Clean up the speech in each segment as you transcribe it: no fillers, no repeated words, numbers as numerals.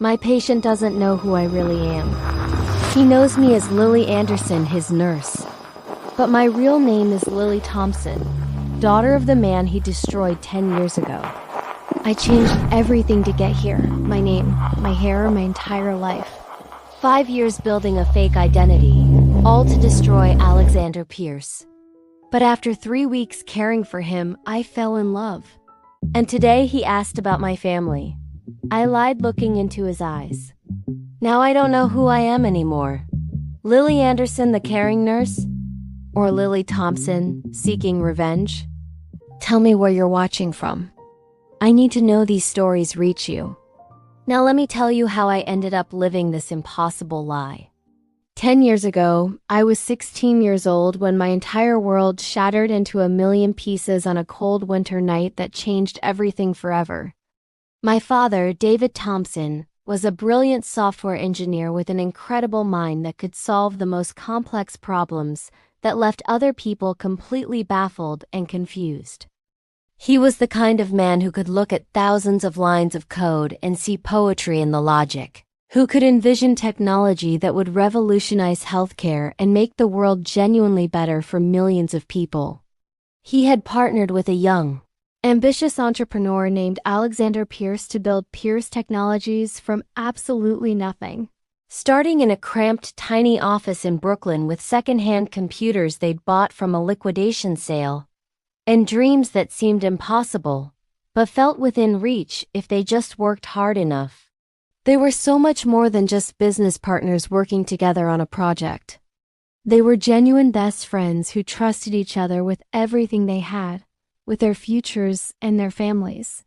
My patient doesn't know who I really am. He knows me as Lily Anderson, his nurse. But my real name is Lily Thompson, daughter of the man he destroyed 10 years ago. I changed everything to get here. My name, my hair, my entire life. 5 years building a fake identity, all to destroy Alexander Pierce. But after 3 weeks caring for him, I fell in love. And today he asked about my family. I lied, looking into his eyes. Now I don't know who I am anymore. Lily Anderson, the caring nurse? Or Lily Thompson, seeking revenge? Tell me where you're watching from. I need to know these stories reach you. Now let me tell you how I ended up living this impossible lie. 10 years ago, I was 16 years old when my entire world shattered into a million pieces on a cold winter night that changed everything forever. My father, David Thompson, was a brilliant software engineer with an incredible mind that could solve the most complex problems that left other people completely baffled and confused. He was the kind of man who could look at thousands of lines of code and see poetry in the logic, who could envision technology that would revolutionize healthcare and make the world genuinely better for millions of people. He had partnered with a young, ambitious entrepreneur named Alexander Pierce to build Pierce Technologies from absolutely nothing. Starting in a cramped, tiny office in Brooklyn with second-hand computers they'd bought from a liquidation sale, and dreams that seemed impossible, but felt within reach if they just worked hard enough. They were so much more than just business partners working together on a project. They were genuine best friends who trusted each other with everything they had, with their futures and their families.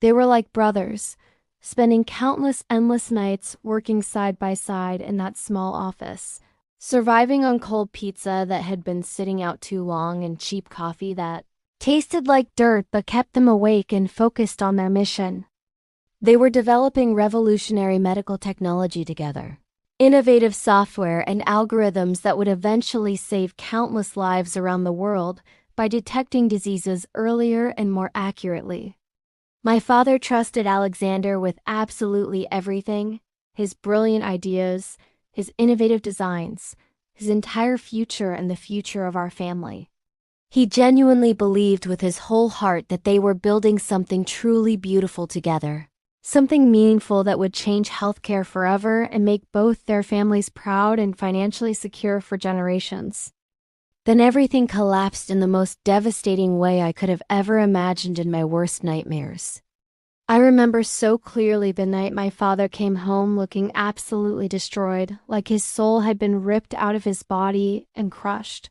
They were like brothers, spending countless endless nights working side by side in that small office, surviving on cold pizza that had been sitting out too long and cheap coffee that tasted like dirt but kept them awake and focused on their mission. They were developing revolutionary medical technology together, innovative software and algorithms that would eventually save countless lives around the world by detecting diseases earlier and more accurately. My father trusted Alexander with absolutely everything: his brilliant ideas, his innovative designs, his entire future, and the future of our family. He genuinely believed with his whole heart that they were building something truly beautiful together, something meaningful that would change healthcare forever and make both their families proud and financially secure for generations. Then everything collapsed in the most devastating way I could have ever imagined in my worst nightmares. I remember so clearly the night my father came home looking absolutely destroyed, like his soul had been ripped out of his body and crushed.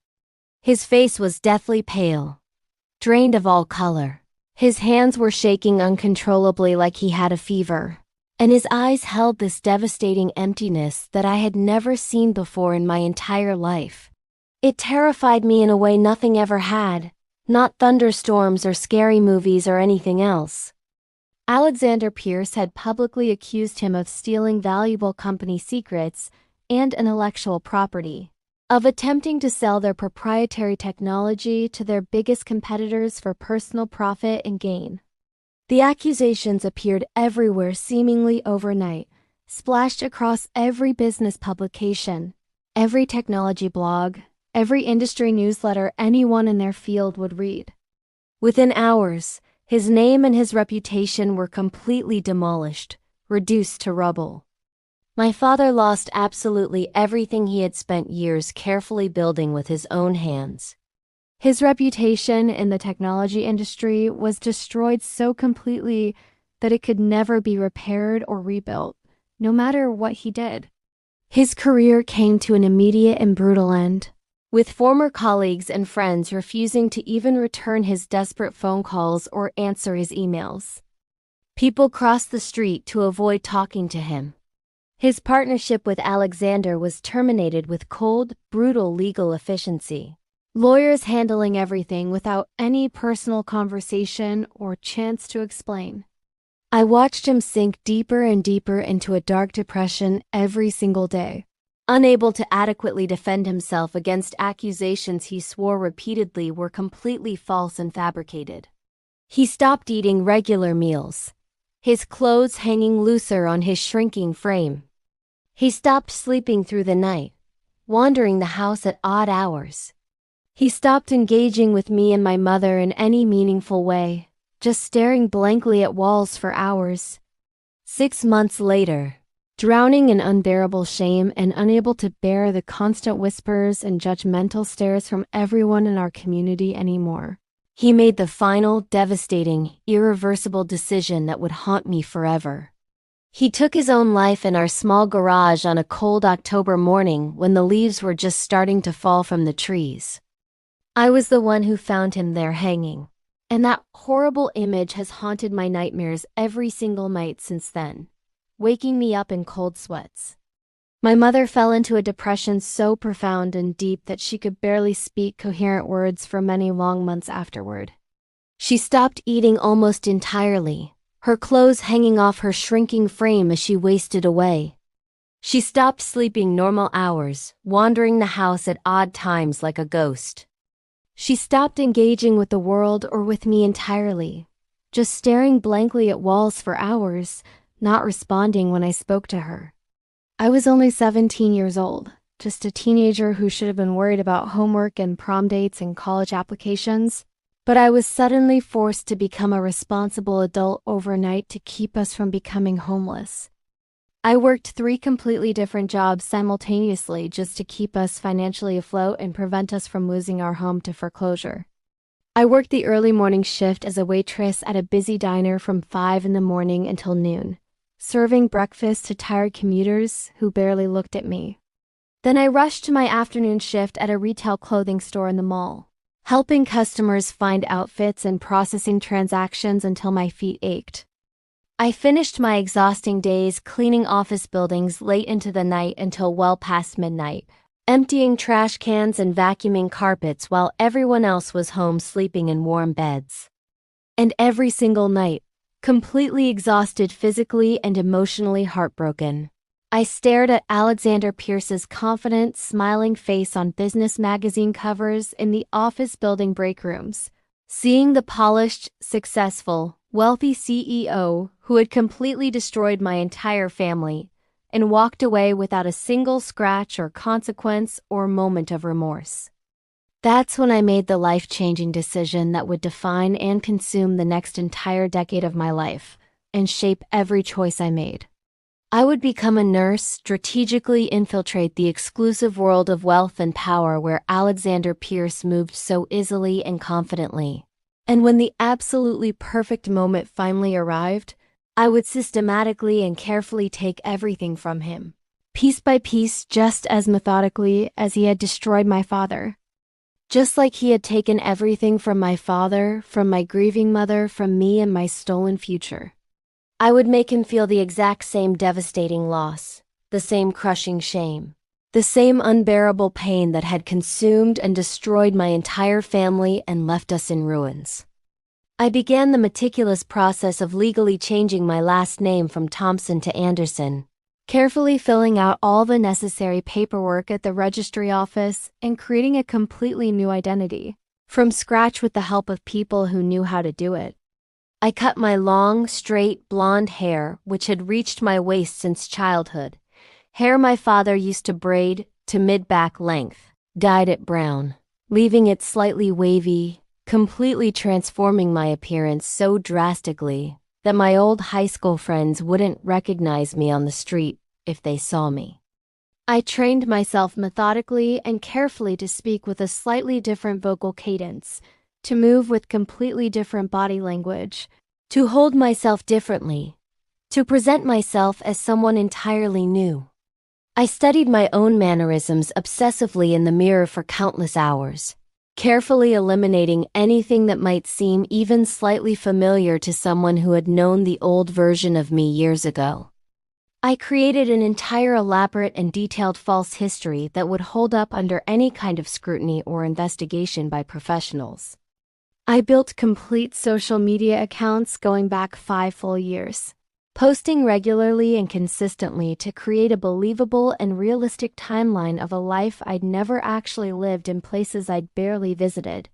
His face was deathly pale, drained of all color. His hands were shaking uncontrollably like he had a fever, and his eyes held this devastating emptiness that I had never seen before in my entire life. It terrified me in a way nothing ever had, not thunderstorms or scary movies or anything else. Alexander Pierce had publicly accused him of stealing valuable company secrets and intellectual property, of attempting to sell their proprietary technology to their biggest competitors for personal profit and gain. The accusations appeared everywhere seemingly overnight, splashed across every business publication, every technology blog, every industry newsletter anyone in their field would read. Within hours, his name and his reputation were completely demolished, reduced to rubble. My father lost absolutely everything he had spent years carefully building with his own hands. His reputation in the technology industry was destroyed so completely that it could never be repaired or rebuilt, no matter what he did. His career came to an immediate and brutal end, with former colleagues and friends refusing to even return his desperate phone calls or answer his emails. People crossed the street to avoid talking to him. His partnership with Alexander was terminated with cold, brutal legal efficiency. Lawyers handling everything without any personal conversation or chance to explain. I watched him sink deeper and deeper into a dark depression every single day, unable to adequately defend himself against accusations he swore repeatedly were completely false and fabricated. He stopped eating regular meals, his clothes hanging looser on his shrinking frame. He stopped sleeping through the night, wandering the house at odd hours. He stopped engaging with me and my mother in any meaningful way, just staring blankly at walls for hours. 6 months later, drowning in unbearable shame and unable to bear the constant whispers and judgmental stares from everyone in our community anymore, he made the final, devastating, irreversible decision that would haunt me forever. He took his own life in our small garage on a cold October morning when the leaves were just starting to fall from the trees. I was the one who found him there hanging, and that horrible image has haunted my nightmares every single night since then, waking me up in cold sweats. My mother fell into a depression so profound and deep that she could barely speak coherent words for many long months afterward. She stopped eating almost entirely, her clothes hanging off her shrinking frame as she wasted away. She stopped sleeping normal hours, wandering the house at odd times like a ghost. She stopped engaging with the world or with me entirely, just staring blankly at walls for hours, not responding when I spoke to her. I was only 17 years old, just a teenager who should have been worried about homework and prom dates and college applications, but I was suddenly forced to become a responsible adult overnight to keep us from becoming homeless. I worked 3 completely different jobs simultaneously just to keep us financially afloat and prevent us from losing our home to foreclosure. I worked the early morning shift as a waitress at a busy diner from 5 in the morning until noon, serving breakfast to tired commuters who barely looked at me. Then I rushed to my afternoon shift at a retail clothing store in the mall, helping customers find outfits and processing transactions until my feet ached. I finished my exhausting days cleaning office buildings late into the night until well past midnight, emptying trash cans and vacuuming carpets while everyone else was home sleeping in warm beds. And every single night, completely exhausted physically and emotionally heartbroken, I stared at Alexander Pierce's confident, smiling face on business magazine covers in the office building break rooms, seeing the polished, successful, wealthy CEO who had completely destroyed my entire family and walked away without a single scratch or consequence or moment of remorse. That's when I made the life-changing decision that would define and consume the next entire decade of my life and shape every choice I made. I would become a nurse, strategically infiltrate the exclusive world of wealth and power where Alexander Pierce moved so easily and confidently. And when the absolutely perfect moment finally arrived, I would systematically and carefully take everything from him, piece by piece, just as methodically as he had destroyed my father. Just like he had taken everything from my father, from my grieving mother, from me and my stolen future. I would make him feel the exact same devastating loss, the same crushing shame, the same unbearable pain that had consumed and destroyed my entire family and left us in ruins. I began the meticulous process of legally changing my last name from Thompson to Anderson, carefully filling out all the necessary paperwork at the registry office and creating a completely new identity, from scratch with the help of people who knew how to do it. I cut my long, straight, blonde hair, which had reached my waist since childhood, hair my father used to braid to mid-back length, dyed it brown, leaving it slightly wavy, completely transforming my appearance so drastically that my old high school friends wouldn't recognize me on the street if they saw me. I trained myself methodically and carefully to speak with a slightly different vocal cadence, to move with completely different body language, to hold myself differently, to present myself as someone entirely new. I studied my own mannerisms obsessively in the mirror for countless hours, carefully eliminating anything that might seem even slightly familiar to someone who had known the old version of me years ago. I created an entire elaborate and detailed false history that would hold up under any kind of scrutiny or investigation by professionals. I built complete social media accounts going back 5 full years, posting regularly and consistently to create a believable and realistic timeline of a life I'd never actually lived in places I'd barely visited.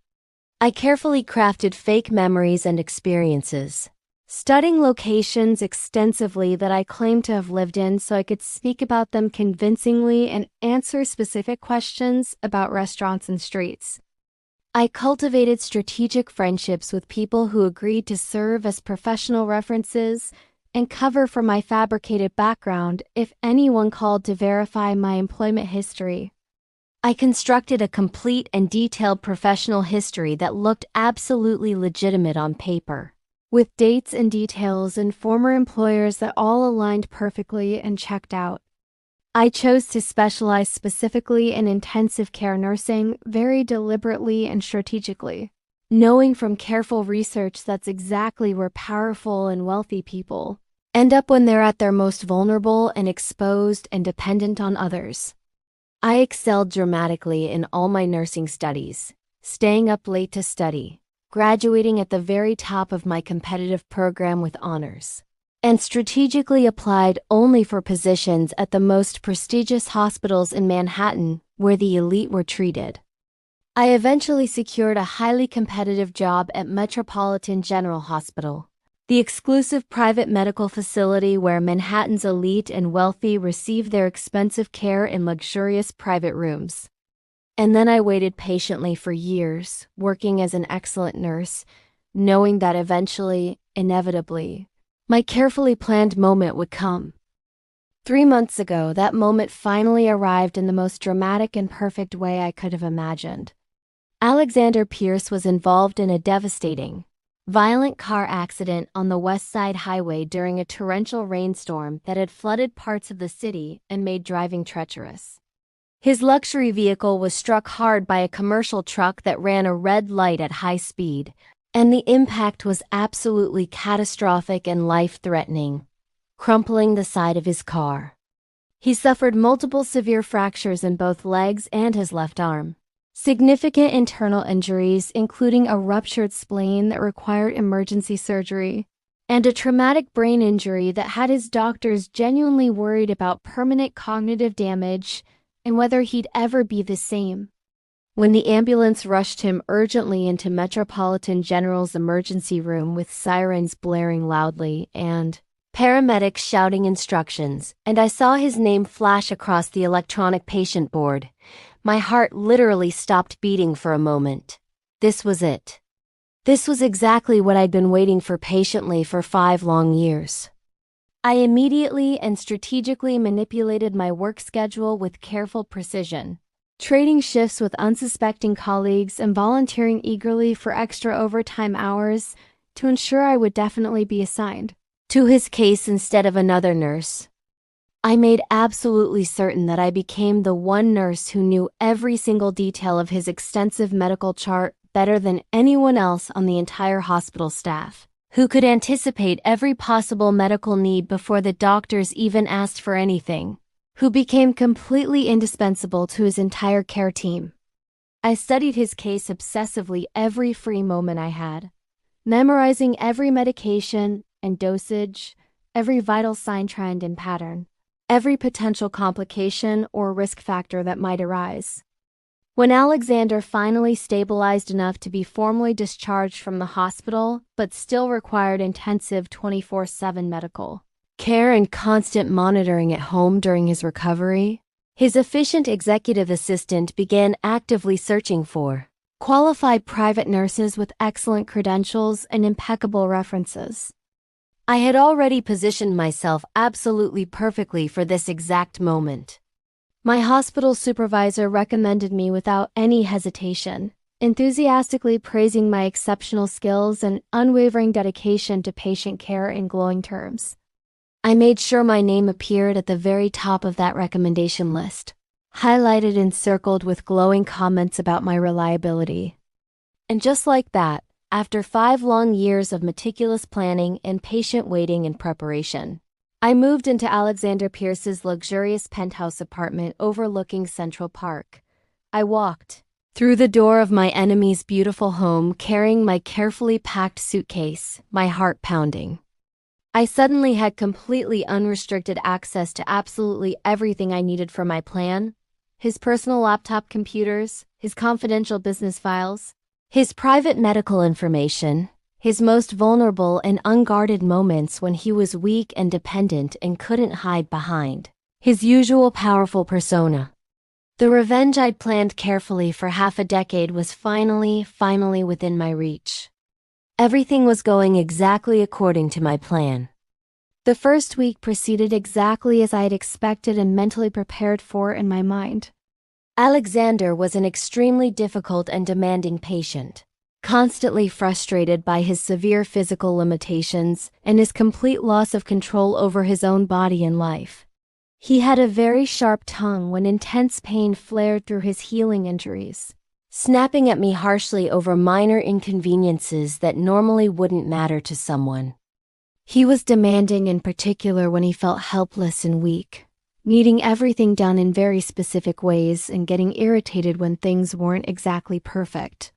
I carefully crafted fake memories and experiences, studying locations extensively that I claimed to have lived in so I could speak about them convincingly and answer specific questions about restaurants and streets. I cultivated strategic friendships with people who agreed to serve as professional references and cover for my fabricated background if anyone called to verify my employment history. I constructed a complete and detailed professional history that looked absolutely legitimate on paper, with dates and details and former employers that all aligned perfectly and checked out. I chose to specialize specifically in intensive care nursing very deliberately and strategically, knowing from careful research that's exactly where powerful and wealthy people end up when they're at their most vulnerable and exposed and dependent on others. I excelled dramatically in all my nursing studies, staying up late to study, graduating at the very top of my competitive program with honors, and strategically applied only for positions at the most prestigious hospitals in Manhattan where the elite were treated. I eventually secured a highly competitive job at Metropolitan General Hospital, the exclusive private medical facility where Manhattan's elite and wealthy receive their expensive care in luxurious private rooms. And then I waited patiently for years, working as an excellent nurse, knowing that eventually, inevitably, my carefully planned moment would come. 3 months ago, that moment finally arrived in the most dramatic and perfect way I could have imagined. Alexander Pierce was involved in a devastating, violent car accident on the West Side Highway during a torrential rainstorm that had flooded parts of the city and made driving treacherous. His luxury vehicle was struck hard by a commercial truck that ran a red light at high speed, and the impact was absolutely catastrophic and life-threatening, crumpling the side of his car. He suffered multiple severe fractures in both legs and his left arm, significant internal injuries including a ruptured spleen that required emergency surgery, and a traumatic brain injury that had his doctors genuinely worried about permanent cognitive damage and whether he'd ever be the same. When the ambulance rushed him urgently into Metropolitan General's emergency room with sirens blaring loudly and paramedics shouting instructions, and I saw his name flash across the electronic patient board, my heart literally stopped beating for a moment. This was it. This was exactly what I'd been waiting for patiently for 5 long years. I immediately and strategically manipulated my work schedule with careful precision, trading shifts with unsuspecting colleagues and volunteering eagerly for extra overtime hours to ensure I would definitely be assigned to his case instead of another nurse. I made absolutely certain that I became the one nurse who knew every single detail of his extensive medical chart better than anyone else on the entire hospital staff, who could anticipate every possible medical need before the doctors even asked for anything, who became completely indispensable to his entire care team. I studied his case obsessively every free moment I had, memorizing every medication and dosage, every vital sign, trend, and pattern, every potential complication or risk factor that might arise. When Alexander finally stabilized enough to be formally discharged from the hospital, but still required intensive 24/7 medical care and constant monitoring at home during his recovery, his efficient executive assistant began actively searching for qualified private nurses with excellent credentials and impeccable references. I had already positioned myself absolutely perfectly for this exact moment. My hospital supervisor recommended me without any hesitation, enthusiastically praising my exceptional skills and unwavering dedication to patient care in glowing terms. I made sure my name appeared at the very top of that recommendation list, highlighted and circled with glowing comments about my reliability. And just like that, after 5 long years of meticulous planning and patient waiting and preparation, I moved into Alexander Pierce's luxurious penthouse apartment overlooking Central Park. I walked through the door of my enemy's beautiful home carrying my carefully packed suitcase, my heart pounding. I suddenly had completely unrestricted access to absolutely everything I needed for my plan: his personal laptop computers, his confidential business files, his private medical information, his most vulnerable and unguarded moments when he was weak and dependent and couldn't hide behind his usual powerful persona. The revenge I'd planned carefully for half a decade was finally within my reach. Everything was going exactly according to my plan. The first week proceeded exactly as I had expected and mentally prepared for in my mind. Alexander was an extremely difficult and demanding patient, constantly frustrated by his severe physical limitations and his complete loss of control over his own body and life. He had a very sharp tongue when intense pain flared through his healing injuries, snapping at me harshly over minor inconveniences that normally wouldn't matter to someone. He was demanding in particular when he felt helpless and weak, needing everything done in very specific ways and getting irritated when things weren't exactly perfect.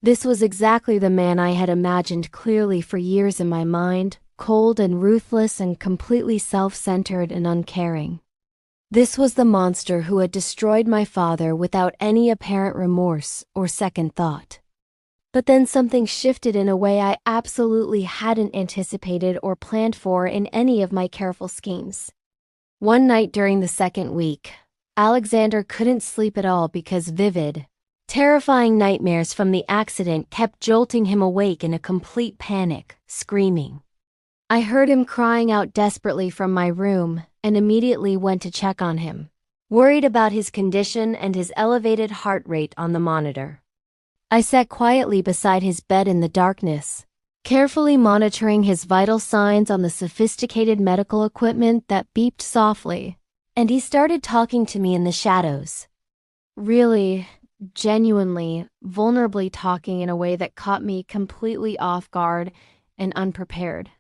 This was exactly the man I had imagined clearly for years in my mind, cold and ruthless and completely self-centered and uncaring. This was the monster who had destroyed my father without any apparent remorse or second thought. But then something shifted in a way I absolutely hadn't anticipated or planned for in any of my careful schemes. One night during the second week, Alexander couldn't sleep at all because vivid, terrifying nightmares from the accident kept jolting him awake in a complete panic, screaming. I heard him crying out desperately from my room and immediately went to check on him, worried about his condition and his elevated heart rate on the monitor. I sat quietly beside his bed in the darkness, carefully monitoring his vital signs on the sophisticated medical equipment that beeped softly, and he started talking to me in the shadows. Really, genuinely, vulnerably talking in a way that caught me completely off guard and unprepared.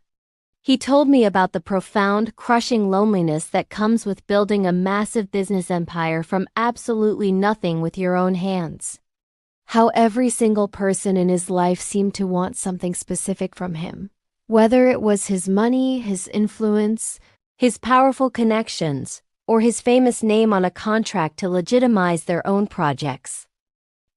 He told me about the profound, crushing loneliness that comes with building a massive business empire from absolutely nothing with your own hands. How every single person in his life seemed to want something specific from him, whether it was his money, his influence, his powerful connections, or his famous name on a contract to legitimize their own projects.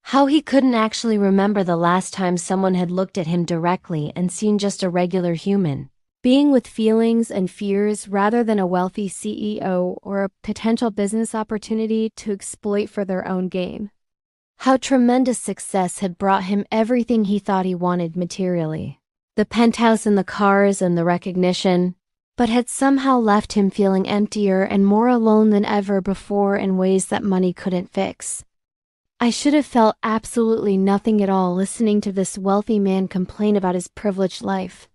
How he couldn't actually remember the last time someone had looked at him directly and seen just a regular human, being with feelings and fears rather than a wealthy CEO or a potential business opportunity to exploit for their own gain. How tremendous success had brought him everything he thought he wanted materially, the penthouse and the cars and the recognition, but had somehow left him feeling emptier and more alone than ever before in ways that money couldn't fix. I should have felt absolutely nothing at all listening to this wealthy man complain about his privileged life.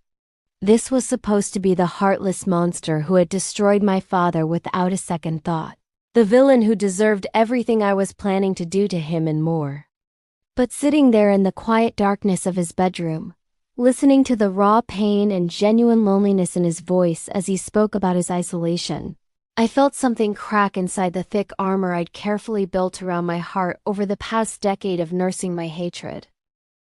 This was supposed to be the heartless monster who had destroyed my father without a second thought, the villain who deserved everything I was planning to do to him and more. But sitting there in the quiet darkness of his bedroom, listening to the raw pain and genuine loneliness in his voice as he spoke about his isolation, I felt something crack inside the thick armor I'd carefully built around my heart over the past decade of nursing my hatred.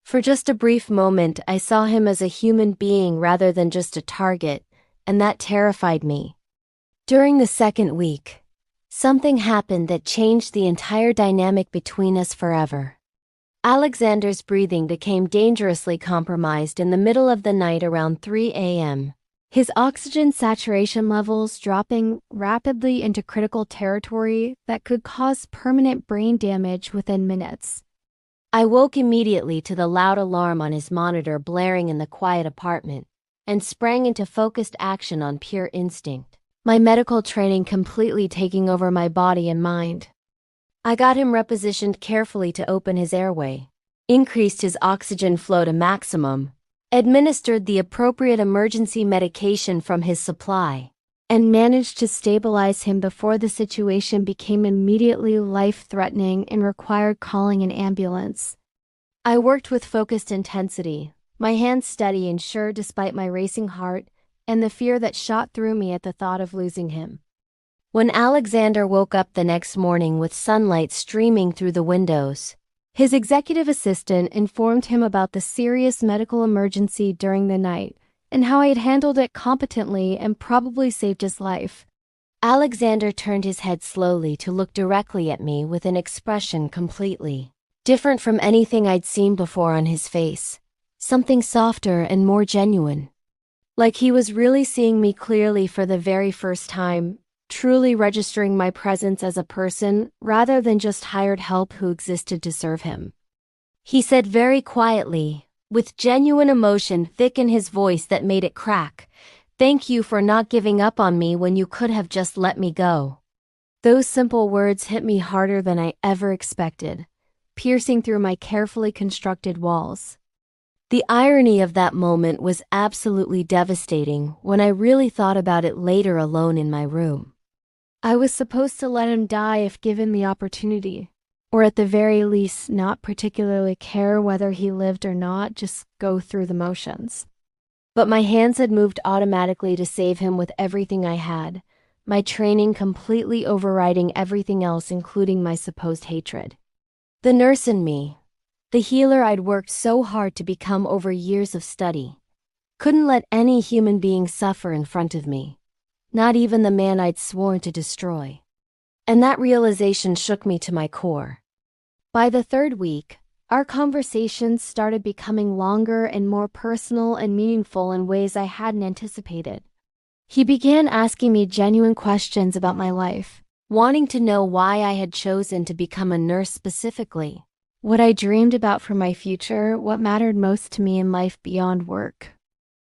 For just a brief moment, I saw him as a human being rather than just a target, and that terrified me. During the second week, something happened that changed the entire dynamic between us forever. Alexander's breathing became dangerously compromised in the middle of the night around 3 a.m., his oxygen saturation levels dropping rapidly into critical territory that could cause permanent brain damage within minutes. I woke immediately to the loud alarm on his monitor blaring in the quiet apartment and sprang into focused action on pure instinct, my medical training completely taking over my body and mind. I got him repositioned carefully to open his airway, increased his oxygen flow to maximum, administered the appropriate emergency medication from his supply, and managed to stabilize him before the situation became immediately life-threatening and required calling an ambulance. I worked with focused intensity, my hands steady and sure despite my racing heart and the fear that shot through me at the thought of losing him. When Alexander woke up the next morning with sunlight streaming through the windows, his executive assistant informed him about the serious medical emergency during the night and how I had handled it competently and probably saved his life. Alexander turned his head slowly to look directly at me with an expression completely different from anything I'd seen before on his face, something softer and more genuine. Like he was really seeing me clearly for the very first time, truly registering my presence as a person rather than just hired help who existed to serve him. He said very quietly, with genuine emotion thick in his voice that made it crack, "Thank you for not giving up on me when you could have just let me go." Those simple words hit me harder than I ever expected, piercing through my carefully constructed walls. The irony of that moment was absolutely devastating when I really thought about it later alone in my room. I was supposed to let him die if given the opportunity, or at the very least not particularly care whether he lived or not, just go through the motions. But my hands had moved automatically to save him with everything I had, my training completely overriding everything else, including my supposed hatred. The nurse in me, the healer I'd worked so hard to become over years of study, couldn't let any human being suffer in front of me, not even the man I'd sworn to destroy. And that realization shook me to my core. By the third week, our conversations started becoming longer and more personal and meaningful in ways I hadn't anticipated. He began asking me genuine questions about my life, wanting to know why I had chosen to become a nurse specifically, what I dreamed about for my future, what mattered most to me in life beyond work.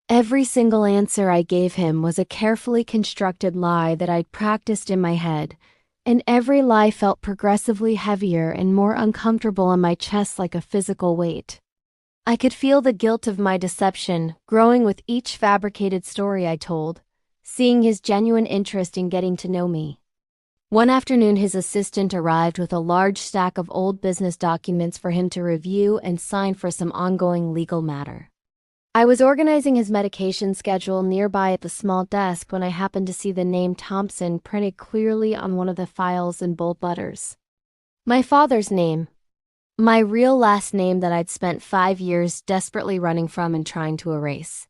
Every single answer I gave him was a carefully constructed lie that I'd practiced in my head, and every lie felt progressively heavier and more uncomfortable on my chest, like a physical weight. I could feel the guilt of my deception growing with each fabricated story I told, seeing his genuine interest in getting to know me. One afternoon, his assistant arrived with a large stack of old business documents for him to review and sign for some ongoing legal matter. I was organizing his medication schedule nearby at the small desk when I happened to see the name Thompson printed clearly on one of the files in bold letters. My father's name. My real last name that I'd spent 5 years desperately running from and trying to erase.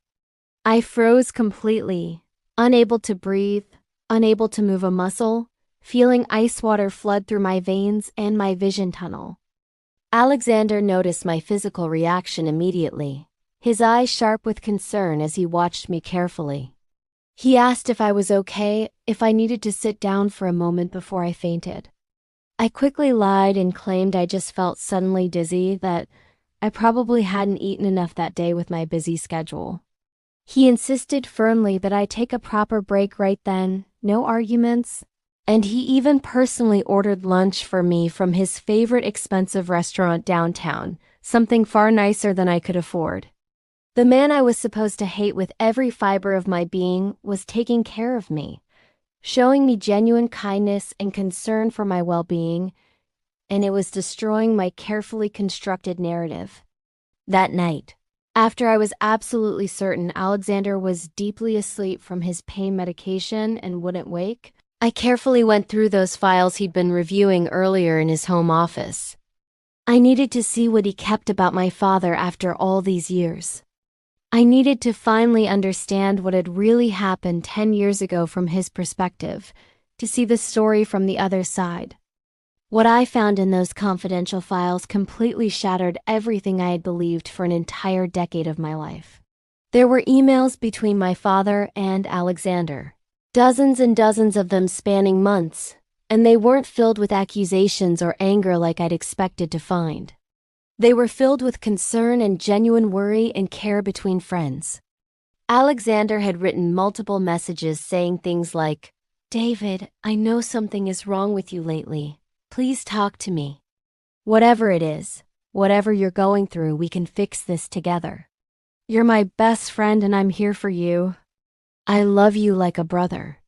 I froze completely, unable to breathe, unable to move a muscle, feeling ice water flood through my veins and my vision tunnel. Alexander noticed my physical reaction immediately, his eyes sharp with concern as he watched me carefully. He asked if I was okay, if I needed to sit down for a moment before I fainted. I quickly lied and claimed I just felt suddenly dizzy, that I probably hadn't eaten enough that day with my busy schedule. He insisted firmly that I take a proper break right then, no arguments, and he even personally ordered lunch for me from his favorite expensive restaurant downtown, something far nicer than I could afford. The man I was supposed to hate with every fiber of my being was taking care of me, showing me genuine kindness and concern for my well-being, and it was destroying my carefully constructed narrative. That night, after I was absolutely certain Alexander was deeply asleep from his pain medication and wouldn't wake, I carefully went through those files he'd been reviewing earlier in his home office. I needed to see what he kept about my father after all these years. I needed to finally understand what had really happened 10 years ago from his perspective, to see the story from the other side. What I found in those confidential files completely shattered everything I had believed for an entire decade of my life. There were emails between my father and Alexander, dozens and dozens of them spanning months, and they weren't filled with accusations or anger like I'd expected to find. They were filled with concern and genuine worry and care between friends. Alexander had written multiple messages saying things like, "David, I know something is wrong with you lately. Please talk to me. Whatever it is, whatever you're going through, we can fix this together. You're my best friend and I'm here for you. I love you like a brother."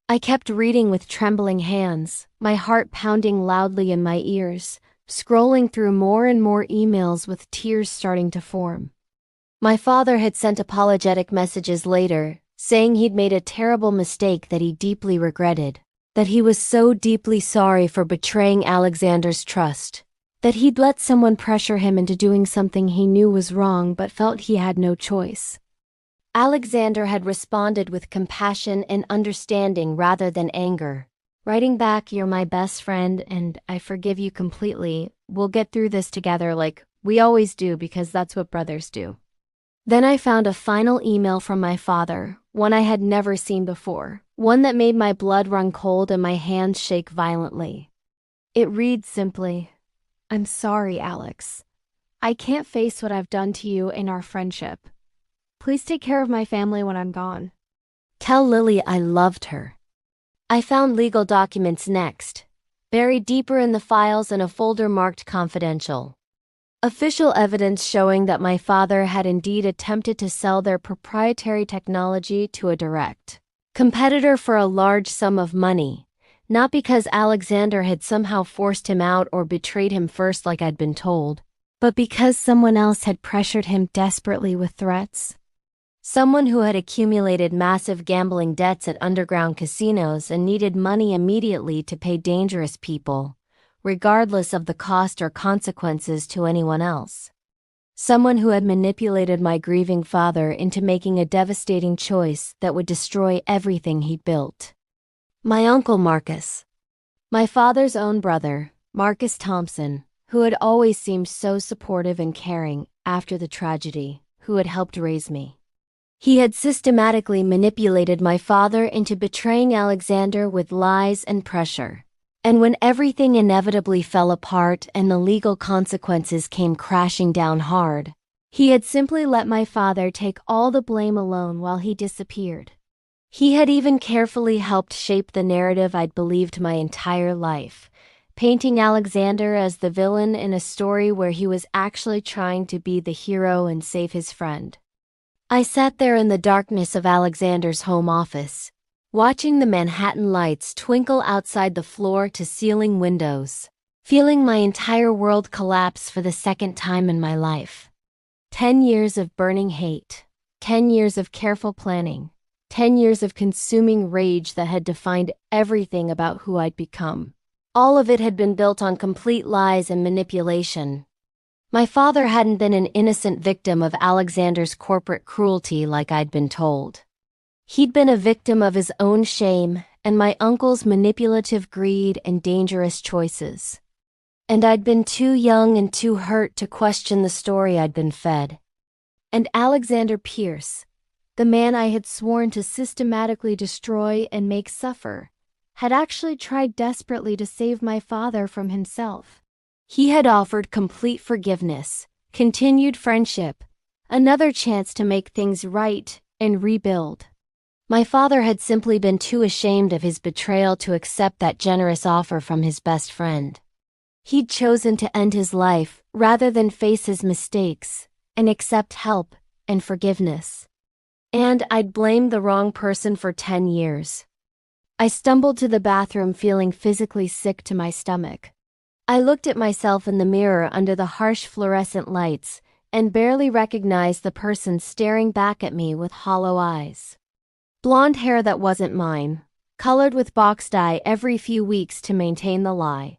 I kept reading with trembling hands, my heart pounding loudly in my ears, scrolling through more and more emails with tears starting to form. My father had sent apologetic messages later, saying he'd made a terrible mistake that he deeply regretted, that he was so deeply sorry for betraying Alexander's trust, that he'd let someone pressure him into doing something he knew was wrong but felt he had no choice. Alexander had responded with compassion and understanding rather than anger, writing back, "You're my best friend and I forgive you completely. We'll get through this together like we always do because that's what brothers do." Then I found a final email from my father, one I had never seen before, one that made my blood run cold and my hands shake violently. It reads simply, "I'm sorry, Alex. I can't face what I've done to you in our friendship. Please take care of my family when I'm gone. Tell Lily I loved her." I found legal documents next, buried deeper in the files in a folder marked confidential. Official evidence showing that my father had indeed attempted to sell their proprietary technology to a direct competitor for a large sum of money, not because Alexander had somehow forced him out or betrayed him first like I'd been told, but because someone else had pressured him desperately with threats. Someone who had accumulated massive gambling debts at underground casinos and needed money immediately to pay dangerous people, regardless of the cost or consequences to anyone else. Someone who had manipulated my grieving father into making a devastating choice that would destroy everything he'd built. My uncle Marcus. My father's own brother, Marcus Thompson, who had always seemed so supportive and caring after the tragedy, who had helped raise me. He had systematically manipulated my father into betraying Alexander with lies and pressure. And when everything inevitably fell apart and the legal consequences came crashing down hard, he had simply let my father take all the blame alone while he disappeared. He had even carefully helped shape the narrative I'd believed my entire life, painting Alexander as the villain in a story where he was actually trying to be the hero and save his friend. I sat there in the darkness of Alexander's home office, watching the Manhattan lights twinkle outside the floor-to-ceiling windows, feeling my entire world collapse for the second time in my life. 10 years of burning hate, 10 years of careful planning, 10 years of consuming rage that had defined everything about who I'd become. All of it had been built on complete lies and manipulation. My father hadn't been an innocent victim of Alexander's corporate cruelty like I'd been told. He'd been a victim of his own shame and my uncle's manipulative greed and dangerous choices. And I'd been too young and too hurt to question the story I'd been fed. And Alexander Pierce, the man I had sworn to systematically destroy and make suffer, had actually tried desperately to save my father from himself. He had offered complete forgiveness, continued friendship, another chance to make things right and rebuild. My father had simply been too ashamed of his betrayal to accept that generous offer from his best friend. He'd chosen to end his life rather than face his mistakes and accept help and forgiveness. And I'd blamed the wrong person for 10 years. I stumbled to the bathroom feeling physically sick to my stomach. I looked at myself in the mirror under the harsh fluorescent lights and barely recognized the person staring back at me with hollow eyes. Blonde hair that wasn't mine, colored with box dye every few weeks to maintain the lie.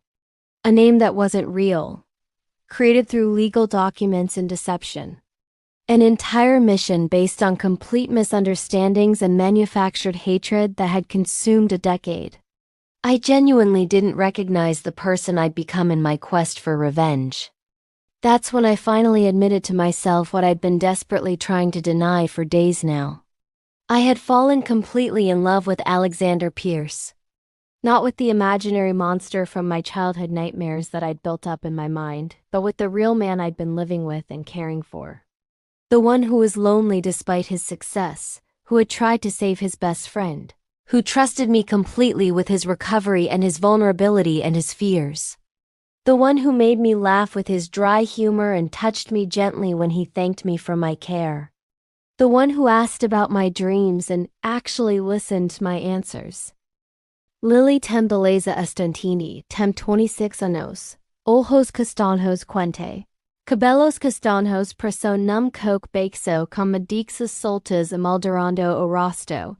A name that wasn't real, created through legal documents and deception. An entire mission based on complete misunderstandings and manufactured hatred that had consumed a decade. I genuinely didn't recognize the person I'd become in my quest for revenge. That's when I finally admitted to myself what I'd been desperately trying to deny for days now. I had fallen completely in love with Alexander Pierce. Not with the imaginary monster from my childhood nightmares that I'd built up in my mind, but with the real man I'd been living with and caring for. The one who was lonely despite his success, who had tried to save his best friend, who trusted me completely with his recovery and his vulnerability and his fears. The one who made me laugh with his dry humor and touched me gently when he thanked me for my care. The one who asked about my dreams and actually listened to my answers. Lily tem beleza estantini, tem 26 anos, ojos castanjos quente, cabelos castanjos preso num coke baxo com medixas soltas emaldurando o rosto,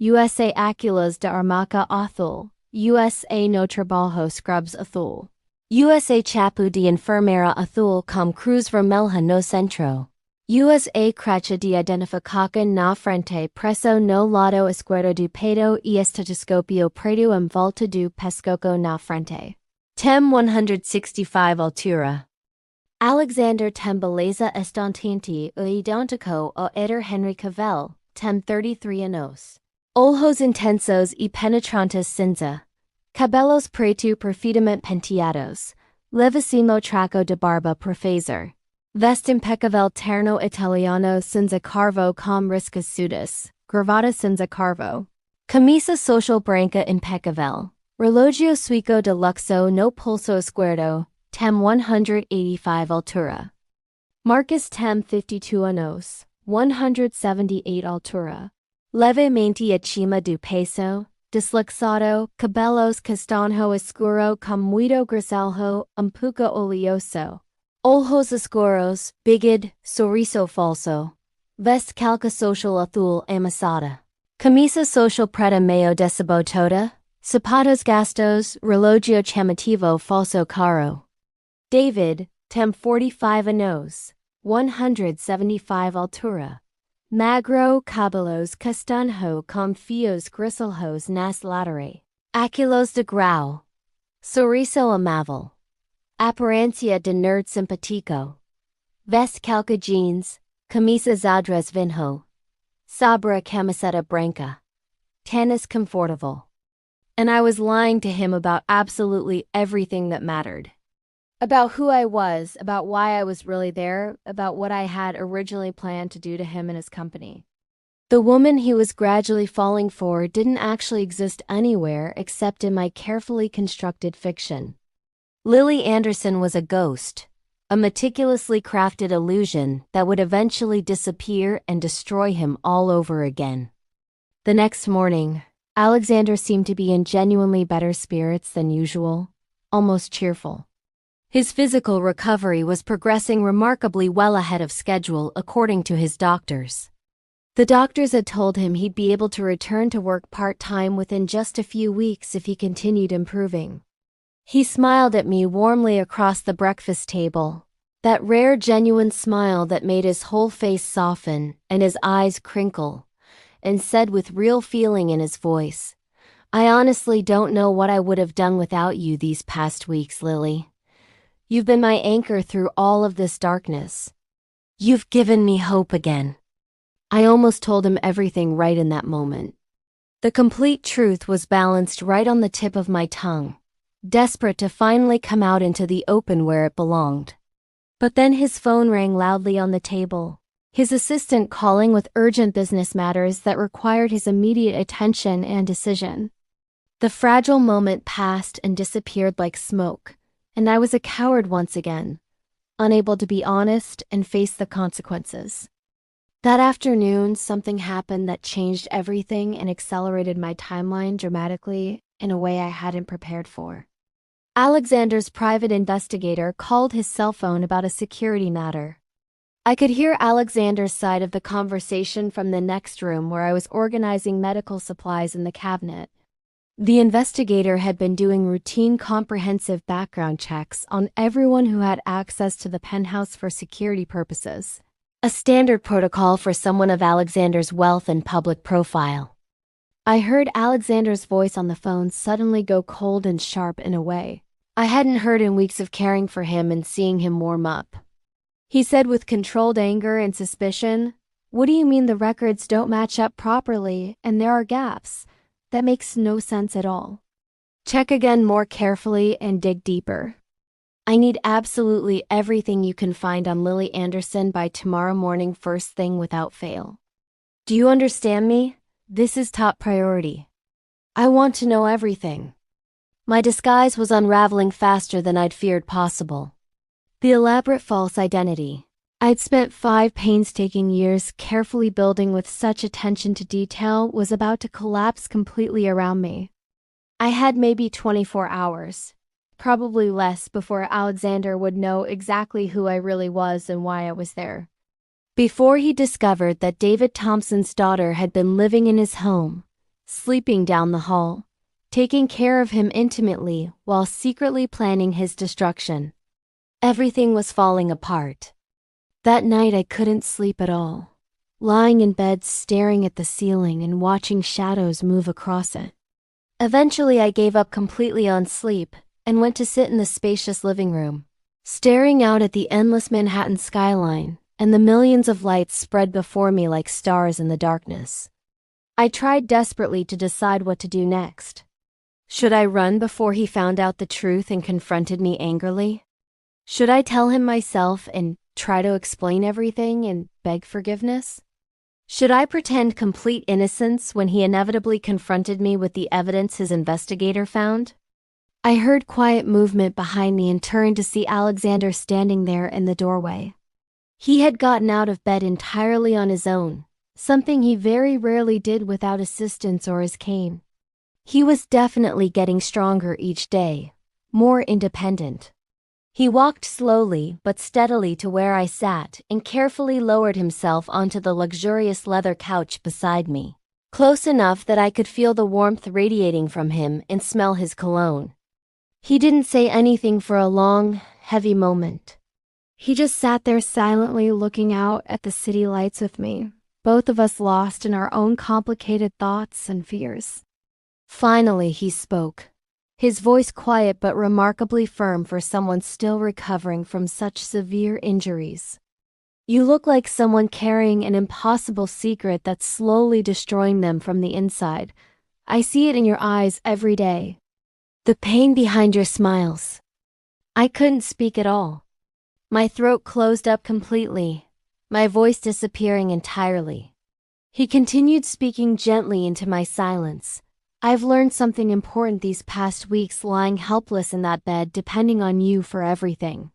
USA aculas de armaca azul, USA no trabalho scrubs azul, USA chapu de enfermera azul com cruz vermelha no centro. USA cracha de identificación na frente preso no lado izquierdo do peito e estetoscopio preto em volta do pescoço na frente. Tem 165 altura. Alexander tem beleza estonteante o idêntico ao Eder Henry Cavill, tem 33 anos. Olhos intensos e penetrantes cinza. Cabelos preto perfeitamente penteados. Levissimo traco de barba por fazer. Veste impecável terno italiano cinza carvo com riscas sudas. Gravata cinza carvo. Camisa social branca impecável. Relogio suico de luxo no pulso esquerdo, tem 185 altura. Marcus tem 52 anos, 178 altura. Levemente acima do peso, desleixado, cabelos castanho escuro com muito grisalho, pouco oleoso. Ojos escuros, bigode, sorriso falso. Veste calca social azul amassada. Camisa social preta meio decebo toda. Sapatos gastos, relogio chamativo falso caro. David, tem 45 anos, 175 altura. Magro cabelos castanho com fios grisalhos nas laterais. Aquilos de grau. Sorriso amável. Aparência de nerd simpático. Veste calca jeans, camisa xadrez vinho. Sabra camiseta branca. Tennis comfortable. And I was lying to him about absolutely everything that mattered. About who I was, about why I was really there, about what I had originally planned to do to him and his company. The woman he was gradually falling for didn't actually exist anywhere except in my carefully constructed fiction. Lily Anderson was a ghost, a meticulously crafted illusion that would eventually disappear and destroy him all over again. The next morning, Alexander seemed to be in genuinely better spirits than usual, almost cheerful. His physical recovery was progressing remarkably well ahead of schedule according to his doctors. The doctors had told him he'd be able to return to work part-time within just a few weeks if he continued improving. He smiled at me warmly across the breakfast table, that rare genuine smile that made his whole face soften and his eyes crinkle, and said with real feeling in his voice, "I honestly don't know what I would have done without you these past weeks, Lily. You've been my anchor through all of this darkness. You've given me hope again." I almost told him everything right in that moment. The complete truth was balanced right on the tip of my tongue, desperate to finally come out into the open where it belonged. But then his phone rang loudly on the table, his assistant calling with urgent business matters that required his immediate attention and decision. The fragile moment passed and disappeared like smoke, and I was a coward once again, unable to be honest and face the consequences. That afternoon, something happened that changed everything and accelerated my timeline dramatically in a way I hadn't prepared for. Alexander's private investigator called his cell phone about a security matter. I could hear Alexander's side of the conversation from the next room where I was organizing medical supplies in the cabinet. The investigator had been doing routine comprehensive background checks on everyone who had access to the penthouse for security purposes, a standard protocol for someone of Alexander's wealth and public profile. I heard Alexander's voice on the phone suddenly go cold and sharp in a way I hadn't heard in weeks of caring for him and seeing him warm up. He said with controlled anger and suspicion, "What do you mean the records don't match up properly and there are gaps? That makes no sense at all. Check again more carefully and dig deeper. I need absolutely everything you can find on Lily Anderson by tomorrow morning first thing without fail. Do you understand me? This is top priority. I want to know everything." My disguise was unraveling faster than I'd feared possible. The elaborate false identity I'd spent 5 painstaking years carefully building with such attention to detail was about to collapse completely around me. I had maybe 24 hours, probably less, before Alexander would know exactly who I really was and why I was there. Before he discovered that David Thompson's daughter had been living in his home, sleeping down the hall, taking care of him intimately while secretly planning his destruction. Everything was falling apart. That night I couldn't sleep at all, lying in bed staring at the ceiling and watching shadows move across it. Eventually I gave up completely on sleep and went to sit in the spacious living room, staring out at the endless Manhattan skyline and the millions of lights spread before me like stars in the darkness. I tried desperately to decide what to do next. Should I run before he found out the truth and confronted me angrily? Should I tell him myself and try to explain everything and beg forgiveness? Should I pretend complete innocence when he inevitably confronted me with the evidence his investigator found? I heard quiet movement behind me and turned to see Alexander standing there in the doorway. He had gotten out of bed entirely on his own, something he very rarely did without assistance or his cane. He was definitely getting stronger each day, more independent. He walked slowly but steadily to where I sat and carefully lowered himself onto the luxurious leather couch beside me, close enough that I could feel the warmth radiating from him and smell his cologne. He didn't say anything for a long, heavy moment. He just sat there silently looking out at the city lights with me, both of us lost in our own complicated thoughts and fears. Finally, he spoke, his voice quiet but remarkably firm for someone still recovering from such severe injuries. "You look like someone carrying an impossible secret that's slowly destroying them from the inside. I see it in your eyes every day. The pain behind your smiles." I couldn't speak at all. My throat closed up completely, my voice disappearing entirely. He continued speaking gently into my silence. "I've learned something important these past weeks lying helpless in that bed depending on you for everything.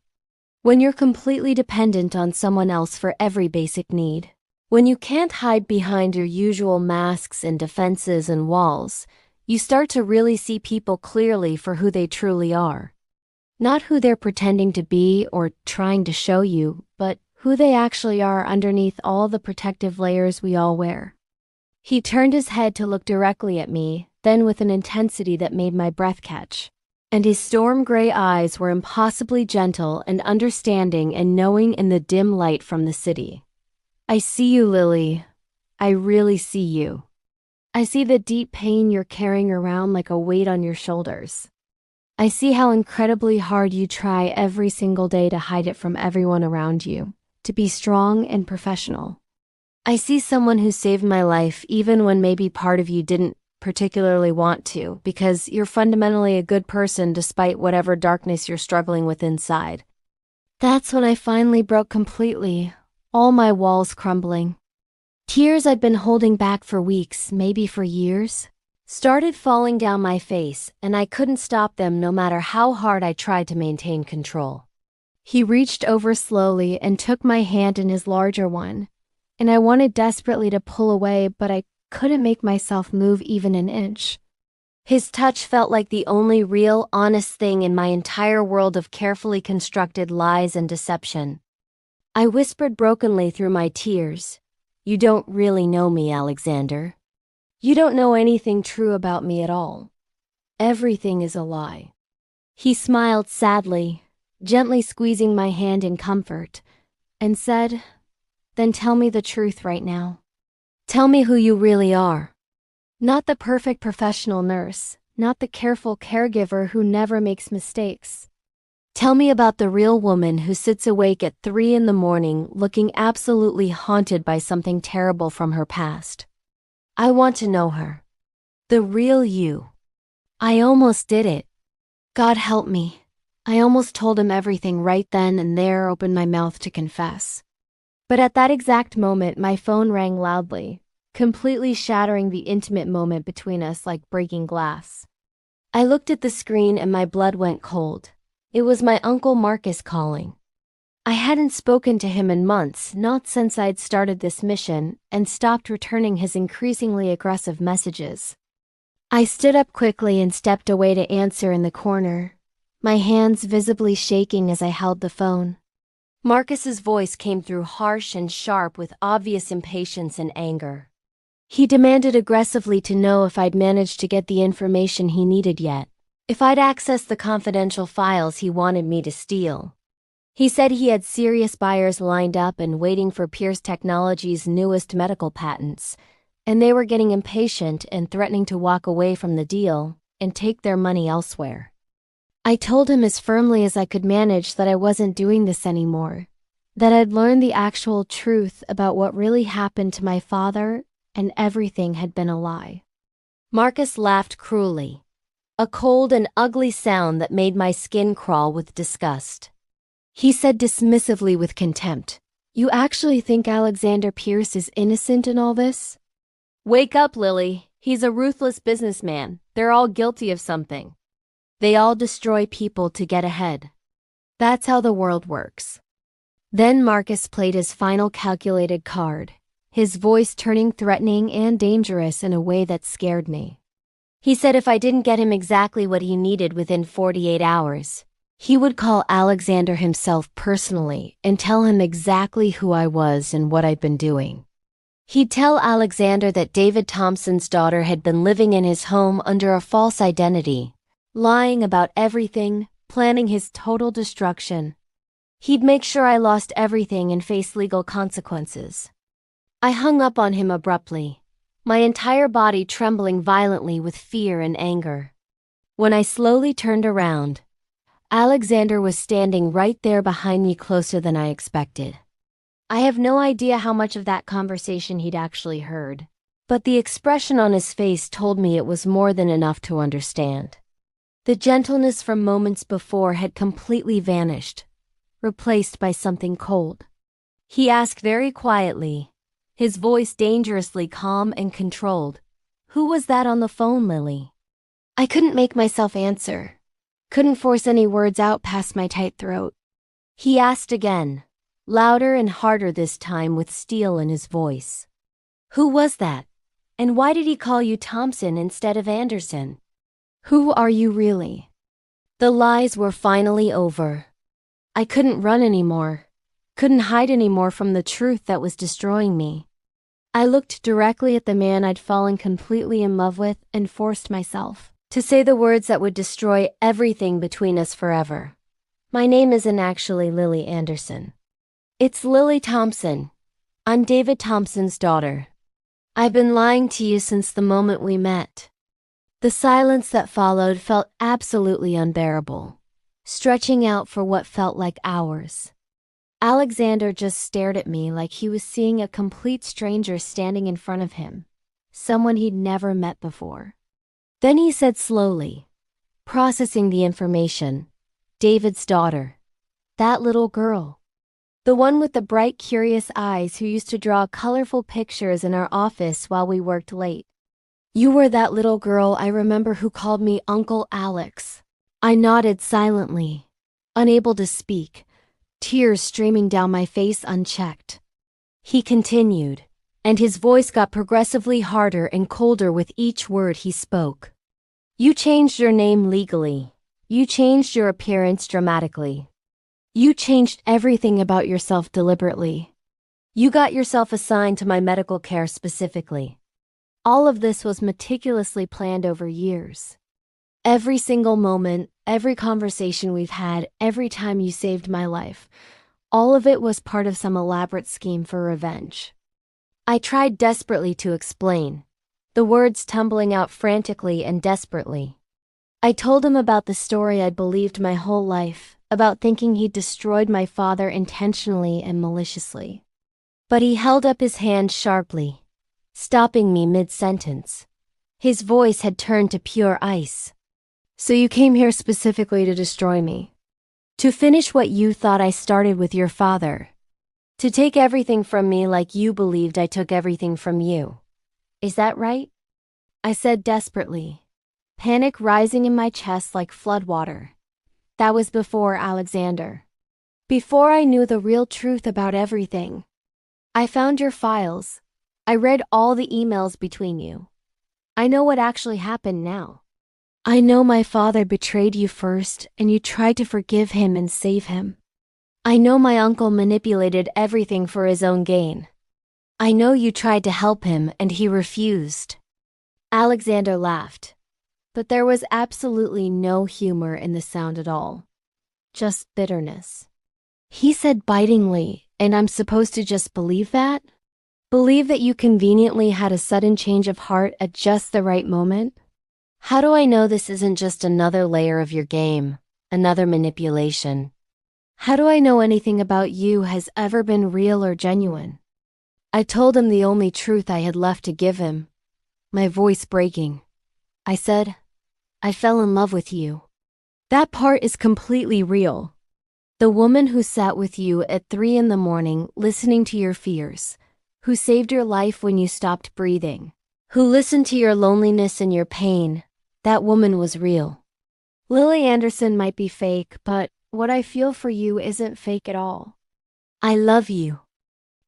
When you're completely dependent on someone else for every basic need, when you can't hide behind your usual masks and defenses and walls, you start to really see people clearly for who they truly are. Not who they're pretending to be or trying to show you, but who they actually are underneath all the protective layers we all wear." He turned his head to look directly at me, then with an intensity that made my breath catch. And his storm gray eyes were impossibly gentle and understanding and knowing in the dim light from the city. "I see you, Lily. I really see you. I see the deep pain you're carrying around like a weight on your shoulders. I see how incredibly hard you try every single day to hide it from everyone around you, to be strong and professional. I see someone who saved my life even when maybe part of you didn't particularly want to, because you're fundamentally a good person despite whatever darkness you're struggling with inside." That's when I finally broke completely, all my walls crumbling. Tears I'd been holding back for weeks, maybe for years, started falling down my face, and I couldn't stop them no matter how hard I tried to maintain control. He reached over slowly and took my hand in his larger one, and I wanted desperately to pull away, but I couldn't make myself move even an inch. His touch felt like the only real, honest thing in my entire world of carefully constructed lies and deception. I whispered brokenly through my tears, "You don't really know me, Alexander. You don't know anything true about me at all. Everything is a lie." He smiled sadly, gently squeezing my hand in comfort, and said, "Then tell me the truth right now. Tell me who you really are. Not the perfect professional nurse, not the careful caregiver who never makes mistakes. Tell me about the real woman who sits awake at 3 a.m. looking absolutely haunted by something terrible from her past. I want to know her. The real you." I almost did it. God help me. I almost told him everything right then and there, opened my mouth to confess. But at that exact moment, my phone rang loudly, completely shattering the intimate moment between us like breaking glass. I looked at the screen and my blood went cold. It was my Uncle Marcus calling. I hadn't spoken to him in months, not since I'd started this mission, and stopped returning his increasingly aggressive messages. I stood up quickly and stepped away to answer in the corner, my hands visibly shaking as I held the phone. Marcus's voice came through harsh and sharp with obvious impatience and anger. He demanded aggressively to know if I'd managed to get the information he needed yet, if I'd accessed the confidential files he wanted me to steal. He said he had serious buyers lined up and waiting for Pierce Technologies' newest medical patents, and they were getting impatient and threatening to walk away from the deal and take their money elsewhere. I told him as firmly as I could manage that I wasn't doing this anymore, that I'd learned the actual truth about what really happened to my father, and everything had been a lie. Marcus laughed cruelly, a cold and ugly sound that made my skin crawl with disgust. He said dismissively with contempt, "You actually think Alexander Pierce is innocent in all this?" "Wake up, Lily. He's a ruthless businessman. They're all guilty of something. They all destroy people to get ahead. That's how the world works." Then Marcus played his final calculated card, his voice turning threatening and dangerous in a way that scared me. He said if I didn't get him exactly what he needed within 48 hours, he would call Alexander himself personally and tell him exactly who I was and what I'd been doing. He'd tell Alexander that David Thompson's daughter had been living in his home under a false identity, lying about everything, planning his total destruction. He'd make sure I lost everything and faced legal consequences. I hung up on him abruptly, my entire body trembling violently with fear and anger. When I slowly turned around, Alexander was standing right there behind me closer than I expected. I have no idea how much of that conversation he'd actually heard, but the expression on his face told me it was more than enough to understand. The gentleness from moments before had completely vanished, replaced by something cold. He asked very quietly, his voice dangerously calm and controlled, "Who was that on the phone, Lily?" I couldn't make myself answer, couldn't force any words out past my tight throat. He asked again, louder and harder this time with steel in his voice. "Who was that? And why did he call you Thompson instead of Anderson? Who are you really?" The lies were finally over. I couldn't run anymore, couldn't hide anymore from the truth that was destroying me. I looked directly at the man I'd fallen completely in love with and forced myself to say the words that would destroy everything between us forever. "My name isn't actually Lily Anderson. It's Lily Thompson. I'm David Thompson's daughter. I've been lying to you since the moment we met." The silence that followed felt absolutely unbearable, stretching out for what felt like hours. Alexander just stared at me like he was seeing a complete stranger standing in front of him, someone he'd never met before. Then he said slowly, processing the information, "David's daughter. That little girl. The one with the bright, curious eyes who used to draw colorful pictures in our office while we worked late. You were that little girl I remember who called me Uncle Alex." I nodded silently, unable to speak, tears streaming down my face unchecked. He continued, and his voice got progressively harder and colder with each word he spoke. "You changed your name legally. You changed your appearance dramatically. You changed everything about yourself deliberately. You got yourself assigned to my medical care specifically. All of this was meticulously planned over years. Every single moment, every conversation we've had, every time you saved my life, all of it was part of some elaborate scheme for revenge." I tried desperately to explain, the words tumbling out frantically and desperately. I told him about the story I'd believed my whole life, about thinking he'd destroyed my father intentionally and maliciously. But he held up his hand sharply, stopping me mid-sentence. His voice had turned to pure ice. "So you came here specifically to destroy me? To finish what you thought I started with your father? To take everything from me like you believed I took everything from you? Is that right?" I said desperately, panic rising in my chest like floodwater. That was before Alexander. Before I knew the real truth about everything. I found your files. I read all the emails between you. I know what actually happened now. I know my father betrayed you first and you tried to forgive him and save him. I know my uncle manipulated everything for his own gain. I know you tried to help him and he refused. Alexander laughed, but there was absolutely no humor in the sound at all. Just bitterness. He said bitingly, "And I'm supposed to just believe that? Believe that you conveniently had a sudden change of heart at just the right moment? How do I know this isn't just another layer of your game? Another manipulation. How do I know anything about you has ever been real or genuine? I told him the only truth I had left to give him, my voice breaking. I said, I fell in love with you. That part is completely real. The woman who sat with you at 3 a.m, listening to your fears, who saved your life when you stopped breathing, who listened to your loneliness and your pain, that woman was real. Lily Anderson might be fake, but what I feel for you isn't fake at all. I love you.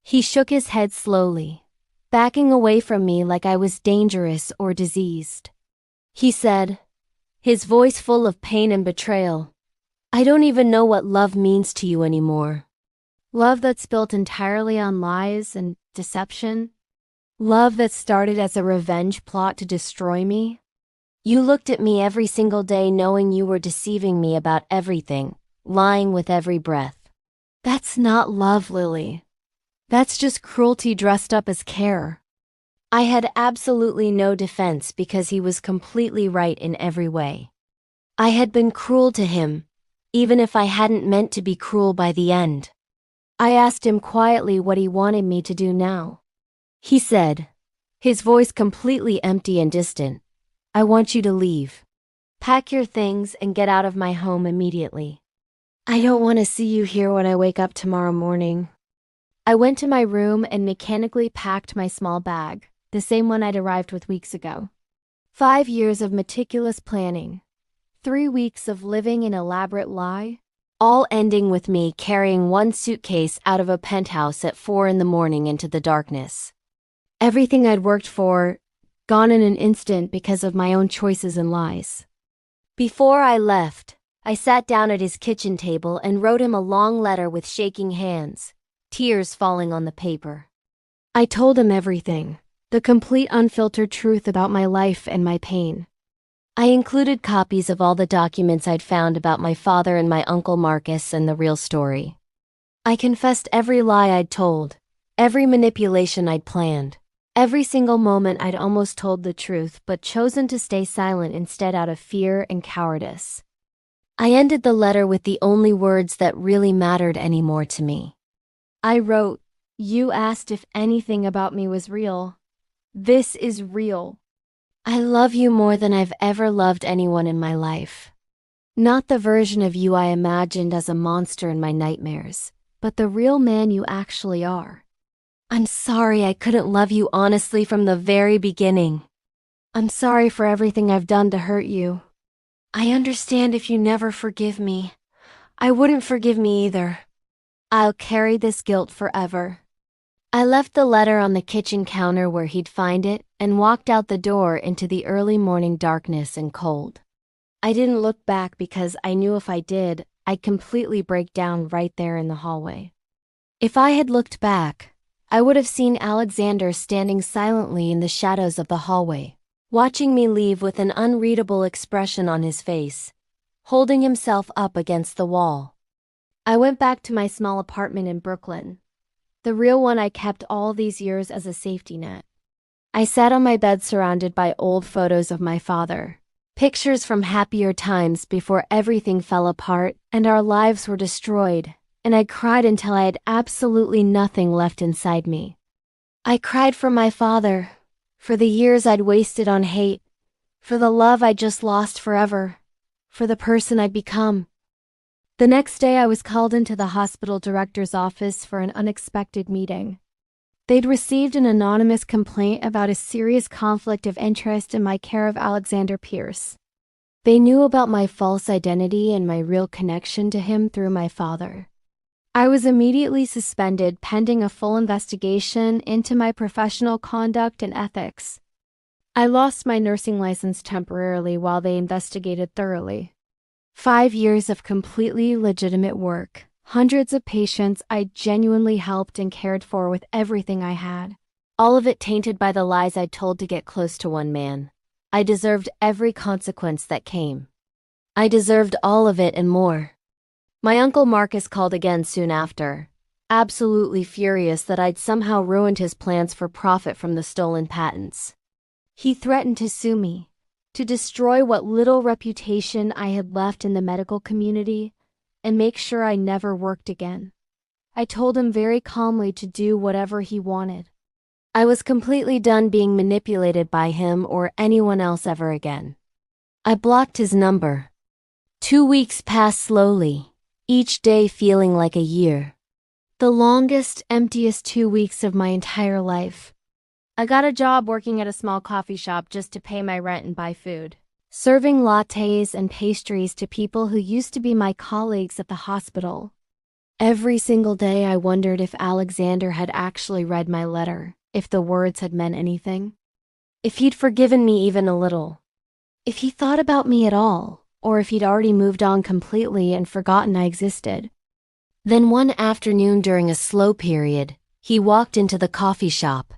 He shook his head slowly, backing away from me like I was dangerous or diseased. He said, his voice full of pain and betrayal, I don't even know what love means to you anymore. Love that's built entirely on lies and deception? Love that started as a revenge plot to destroy me? You looked at me every single day knowing you were deceiving me about everything, lying with every breath. That's not love, Lily. That's just cruelty dressed up as care. I had absolutely no defense because he was completely right in every way. I had been cruel to him, even if I hadn't meant to be cruel by the end. I asked him quietly what he wanted me to do now. He said, his voice completely empty and distant, I want you to leave. Pack your things and get out of my home immediately. I don't want to see you here when I wake up tomorrow morning. I went to my room and mechanically packed my small bag, the same one I'd arrived with weeks ago. 5 years of meticulous planning. 3 weeks of living an elaborate lie, all ending with me carrying one suitcase out of a penthouse at 4 a.m. into the darkness. Everything I'd worked for, gone in an instant because of my own choices and lies. Before I left, I sat down at his kitchen table and wrote him a long letter with shaking hands, tears falling on the paper. I told him everything, the complete unfiltered truth about my life and my pain. I included copies of all the documents I'd found about my father and my uncle Marcus and the real story. I confessed every lie I'd told, every manipulation I'd planned, every single moment I'd almost told the truth but chosen to stay silent instead out of fear and cowardice. I ended the letter with the only words that really mattered anymore to me. I wrote, you asked if anything about me was real. This is real. I love you more than I've ever loved anyone in my life. Not the version of you I imagined as a monster in my nightmares, but the real man you actually are. I'm sorry I couldn't love you honestly from the very beginning. I'm sorry for everything I've done to hurt you. I understand if you never forgive me. I wouldn't forgive me either. I'll carry this guilt forever. I left the letter on the kitchen counter where he'd find it and walked out the door into the early morning darkness and cold. I didn't look back because I knew if I did, I'd completely break down right there in the hallway. If I had looked back, I would have seen Alexander standing silently in the shadows of the hallway, watching me leave with an unreadable expression on his face, holding himself up against the wall. I went back to my small apartment in Brooklyn, the real one I kept all these years as a safety net. I sat on my bed surrounded by old photos of my father, pictures from happier times before everything fell apart and our lives were destroyed, and I cried until I had absolutely nothing left inside me. I cried for my father, for the years I'd wasted on hate, for the love I'd just lost forever, for the person I'd become. The next day I was called into the hospital director's office for an unexpected meeting. They'd received an anonymous complaint about a serious conflict of interest in my care of Alexander Pierce. They knew about my false identity and my real connection to him through my father. I was immediately suspended pending a full investigation into my professional conduct and ethics. I lost my nursing license temporarily while they investigated thoroughly. 5 years of completely legitimate work, hundreds of patients I genuinely helped and cared for with everything I had. All of it tainted by the lies I'd told to get close to one man. I deserved every consequence that came. I deserved all of it and more. My uncle Marcus called again soon after, absolutely furious that I'd somehow ruined his plans for profit from the stolen patents. He threatened to sue me, to destroy what little reputation I had left in the medical community and make sure I never worked again. I told him very calmly to do whatever he wanted. I was completely done being manipulated by him or anyone else ever again. I blocked his number. 2 weeks passed slowly, each day feeling like a year. The longest, emptiest 2 weeks of my entire life. I got a job working at a small coffee shop just to pay my rent and buy food, serving lattes and pastries to people who used to be my colleagues at the hospital. Every single day I wondered if Alexander had actually read my letter, if the words had meant anything, if he'd forgiven me even a little, if he thought about me at all, or if he'd already moved on completely and forgotten I existed. Then one afternoon during a slow period, he walked into the coffee shop.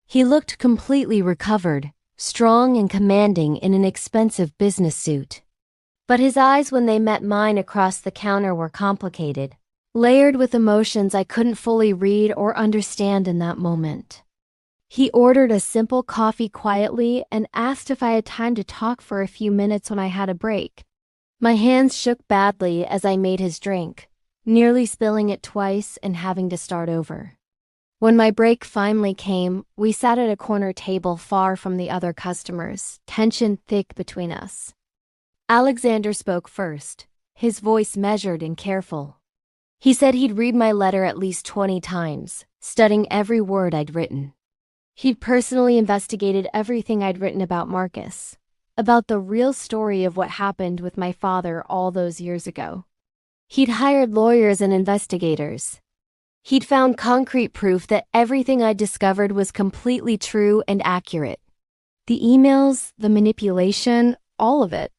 He looked completely recovered, strong and commanding in an expensive business suit. But his eyes when they met mine across the counter were complicated, layered with emotions I couldn't fully read or understand in that moment. He ordered a simple coffee quietly and asked if I had time to talk for a few minutes when I had a break. My hands shook badly as I made his drink, nearly spilling it twice and having to start over. When my break finally came, we sat at a corner table far from the other customers, tension thick between us. Alexander spoke first, his voice measured and careful. He said he'd read my letter at least 20 times, studying every word I'd written. He'd personally investigated everything I'd written about Marcus, about the real story of what happened with my father all those years ago. He'd hired lawyers and investigators. He'd found concrete proof that everything I'd discovered was completely true and accurate. The emails, the manipulation, all of it.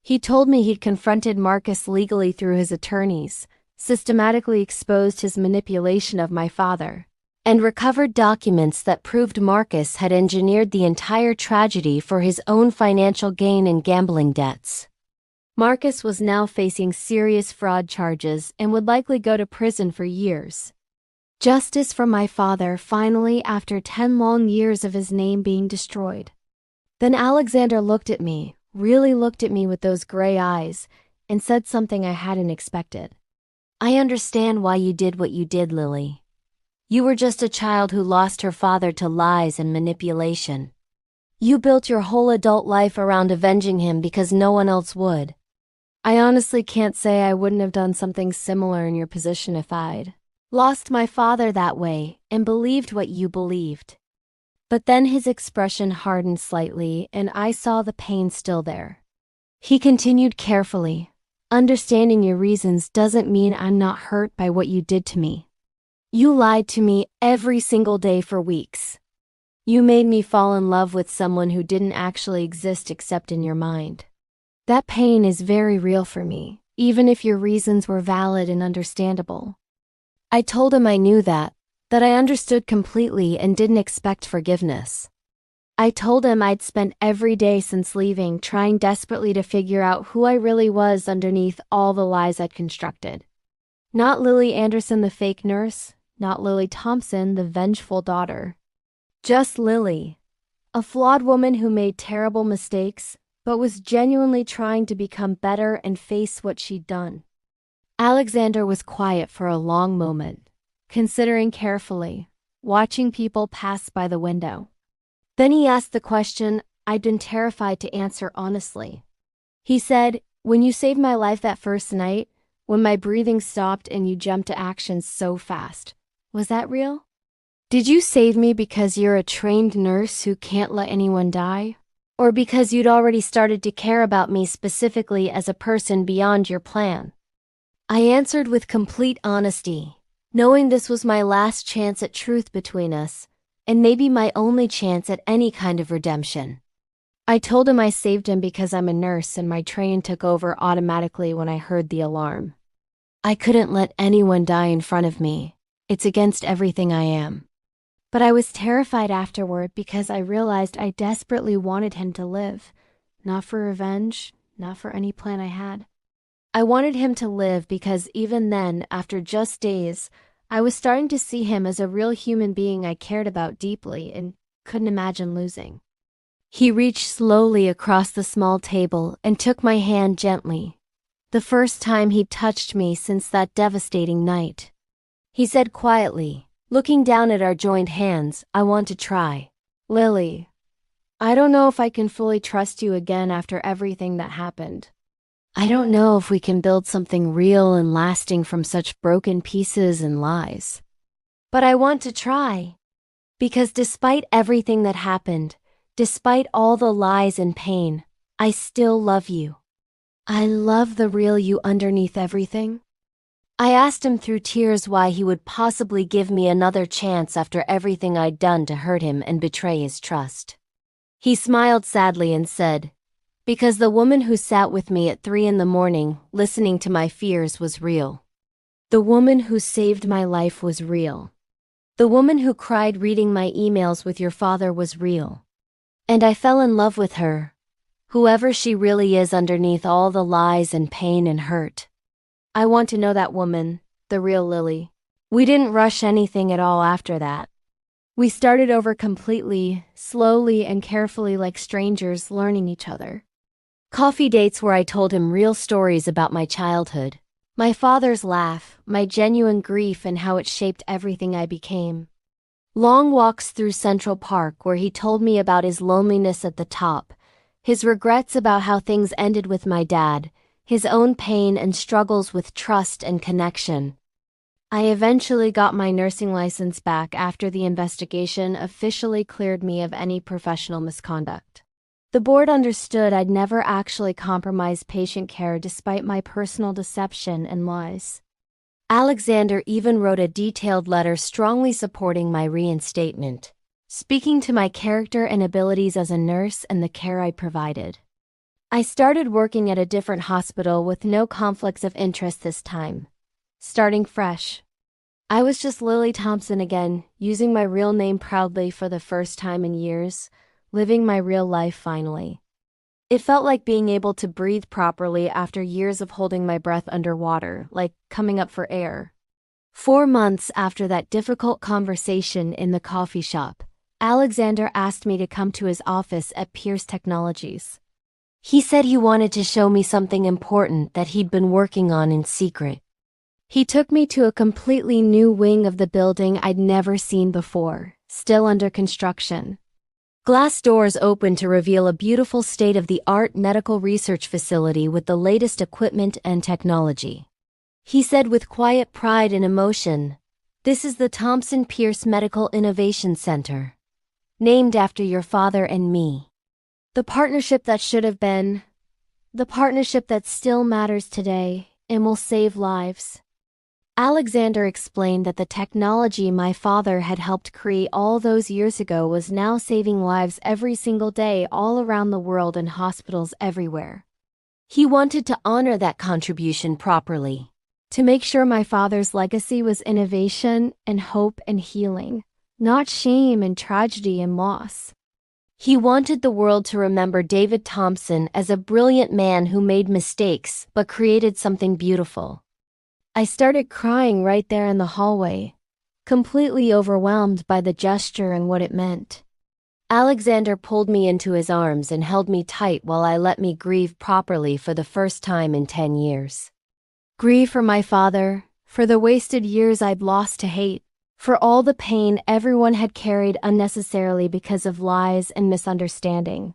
He told me he'd confronted Marcus legally through his attorneys, systematically exposed his manipulation of my father, and recovered documents that proved Marcus had engineered the entire tragedy for his own financial gain and gambling debts. Marcus was now facing serious fraud charges and would likely go to prison for years. Justice for my father finally after 10 long years of his name being destroyed. Then Alexander looked at me, really looked at me with those gray eyes, and said something I hadn't expected. I understand why you did what you did, Lily. You were just a child who lost her father to lies and manipulation. You built your whole adult life around avenging him because no one else would. I honestly can't say I wouldn't have done something similar in your position if I'd lost my father that way and believed what you believed. But then his expression hardened slightly and I saw the pain still there. He continued carefully, understanding your reasons doesn't mean I'm not hurt by what you did to me. You lied to me every single day for weeks. You made me fall in love with someone who didn't actually exist except in your mind. That pain is very real for me, even if your reasons were valid and understandable. I told him I knew that I understood completely and didn't expect forgiveness. I told him I'd spent every day since leaving trying desperately to figure out who I really was underneath all the lies I'd constructed. Not Lily Anderson the fake nurse, not Lily Thompson the vengeful daughter. Just Lily, a flawed woman who made terrible mistakes, but was genuinely trying to become better and face what she'd done. Alexander was quiet for a long moment, considering carefully, watching people pass by the window. Then he asked the question I'd been terrified to answer honestly. He said, "When you saved my life that first night, when my breathing stopped and you jumped to action so fast, was that real? Did you save me because you're a trained nurse who can't let anyone die? Or because you'd already started to care about me specifically as a person beyond your plan?" I answered with complete honesty, knowing this was my last chance at truth between us, and maybe my only chance at any kind of redemption. I told him I saved him because I'm a nurse and my training took over automatically when I heard the alarm. I couldn't let anyone die in front of me. It's against everything I am. But I was terrified afterward because I realized I desperately wanted him to live. Not for revenge, not for any plan I had. I wanted him to live because even then, after just days, I was starting to see him as a real human being I cared about deeply and couldn't imagine losing. He reached slowly across the small table and took my hand gently. The first time he'd touched me since that devastating night. He said quietly, looking down at our joined hands, "I want to try. Lily, I don't know if I can fully trust you again after everything that happened. I don't know if we can build something real and lasting from such broken pieces and lies. But I want to try. Because despite everything that happened, despite all the lies and pain, I still love you. I love the real you underneath everything." I asked him through tears why he would possibly give me another chance after everything I'd done to hurt him and betray his trust. He smiled sadly and said, "Because the woman who sat with me at 3 a.m, listening to my fears, was real. The woman who saved my life was real. The woman who cried reading my emails with your father was real. And I fell in love with her, whoever she really is underneath all the lies and pain and hurt. I want to know that woman, the real Lily." We didn't rush anything at all after that. We started over completely, slowly and carefully, like strangers learning each other. Coffee dates where I told him real stories about my childhood, my father's laugh, my genuine grief, and how it shaped everything I became. Long walks through Central Park where he told me about his loneliness at the top, his regrets about how things ended with my dad, his own pain and struggles with trust and connection. I eventually got my nursing license back after the investigation officially cleared me of any professional misconduct. The board understood I'd never actually compromised patient care despite my personal deception and lies. Alexander even wrote a detailed letter strongly supporting my reinstatement, speaking to my character and abilities as a nurse and the care I provided. I started working at a different hospital with no conflicts of interest this time, starting fresh. I was just Lily Thompson again, using my real name proudly for the first time in years, living my real life finally. It felt like being able to breathe properly after years of holding my breath underwater, like coming up for air. 4 months after that difficult conversation in the coffee shop, Alexander asked me to come to his office at Pierce Technologies. He said he wanted to show me something important that he'd been working on in secret. He took me to a completely new wing of the building I'd never seen before, still under construction. Glass doors opened to reveal a beautiful state-of-the-art medical research facility with the latest equipment and technology. He said with quiet pride and emotion, "This is the Thompson Pierce Medical Innovation Center, named after your father and me. The partnership that should have been, the partnership that still matters today and will save lives." Alexander explained that the technology my father had helped create all those years ago was now saving lives every single day all around the world in hospitals everywhere. He wanted to honor that contribution properly, to make sure my father's legacy was innovation and hope and healing, not shame and tragedy and loss. He wanted the world to remember David Thompson as a brilliant man who made mistakes but created something beautiful. I started crying right there in the hallway, completely overwhelmed by the gesture and what it meant. Alexander pulled me into his arms and held me tight while I let me grieve properly for the first time in 10 years. Grieve for my father, for the wasted years I'd lost to hate, for all the pain everyone had carried unnecessarily because of lies and misunderstanding.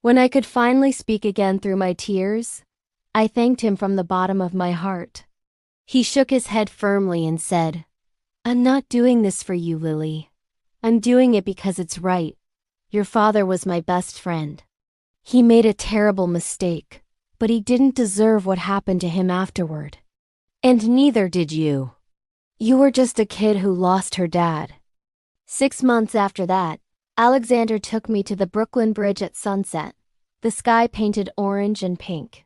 When I could finally speak again through my tears, I thanked him from the bottom of my heart. He shook his head firmly and said, "I'm not doing this for you, Lily. I'm doing it because it's right. Your father was my best friend. He made a terrible mistake, but he didn't deserve what happened to him afterward. And neither did you. You were just a kid who lost her dad." 6 months after that, Alexander took me to the Brooklyn Bridge at sunset, the sky painted orange and pink.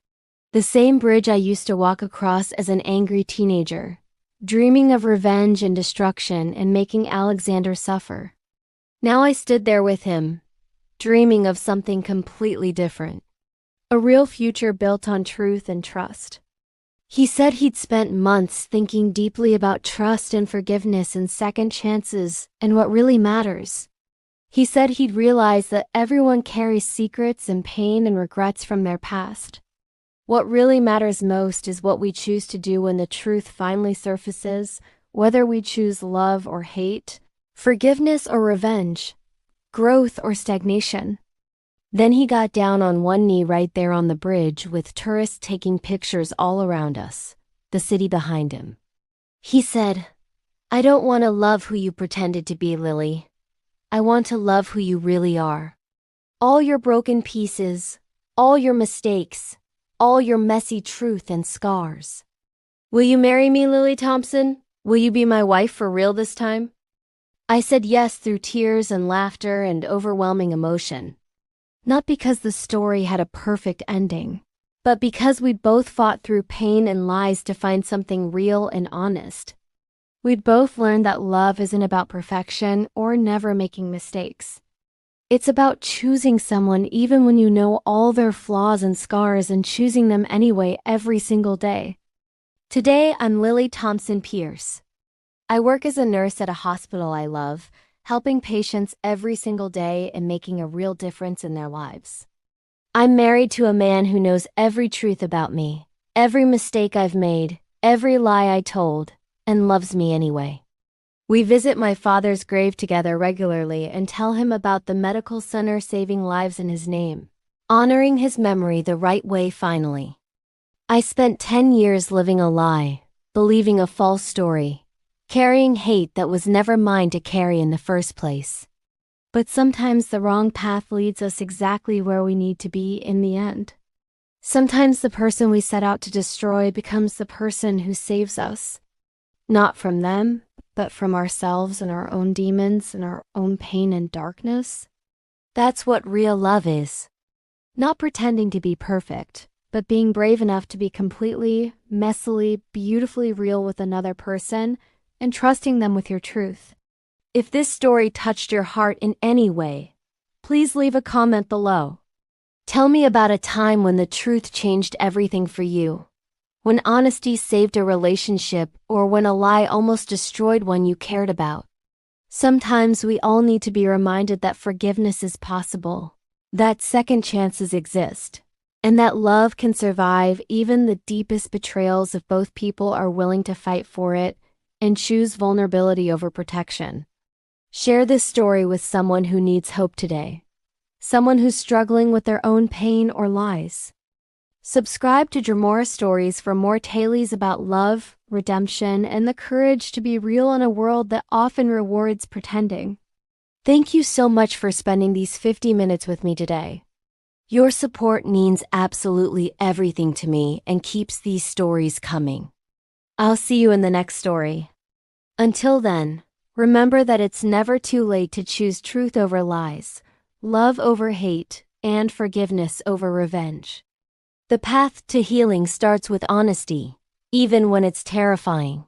The same bridge I used to walk across as an angry teenager, dreaming of revenge and destruction and making Alexander suffer. Now I stood there with him, dreaming of something completely different. A real future built on truth and trust. He said he'd spent months thinking deeply about trust and forgiveness and second chances and what really matters. He said he'd realized that everyone carries secrets and pain and regrets from their past. What really matters most is what we choose to do when the truth finally surfaces, whether we choose love or hate, forgiveness or revenge, growth or stagnation. Then he got down on one knee right there on the bridge with tourists taking pictures all around us, the city behind him. He said, "I don't want to love who you pretended to be, Lily. I want to love who you really are. All your broken pieces, all your mistakes, all your messy truth and scars. Will you marry me, Lily Thompson? Will you be my wife for real this time?" I said yes through tears and laughter and overwhelming emotion. Not because the story had a perfect ending, but because we'd both fought through pain and lies to find something real and honest. We'd both learned that love isn't about perfection or never making mistakes. It's about choosing someone even when you know all their flaws and scars and choosing them anyway every single day. Today, I'm Lily Thompson Pierce. I work as a nurse at a hospital I love, helping patients every single day and making a real difference in their lives. I'm married to a man who knows every truth about me, every mistake I've made, every lie I told, and loves me anyway. We visit my father's grave together regularly and tell him about the medical center saving lives in his name, honoring his memory the right way finally. I spent 10 years living a lie, believing a false story, carrying hate that was never mine to carry in the first place. But sometimes the wrong path leads us exactly where we need to be in the end. Sometimes the person we set out to destroy becomes the person who saves us. Not from them, but from ourselves and our own demons and our own pain and darkness. That's what real love is. Not pretending to be perfect, but being brave enough to be completely, messily, beautifully real with another person and trusting them with your truth. If this story touched your heart in any way, please leave a comment below. Tell me about a time when the truth changed everything for you. When honesty saved a relationship, or when a lie almost destroyed one you cared about. Sometimes we all need to be reminded that forgiveness is possible, that second chances exist, and that love can survive even the deepest betrayals if both people are willing to fight for it and choose vulnerability over protection. Share this story with someone who needs hope today, someone who's struggling with their own pain or lies. Subscribe to Dramora Stories for more tales about love, redemption, and the courage to be real in a world that often rewards pretending. Thank you so much for spending these 50 minutes with me today. Your support means absolutely everything to me and keeps these stories coming. I'll see you in the next story. Until then, remember that it's never too late to choose truth over lies, love over hate, and forgiveness over revenge. The path to healing starts with honesty, even when it's terrifying.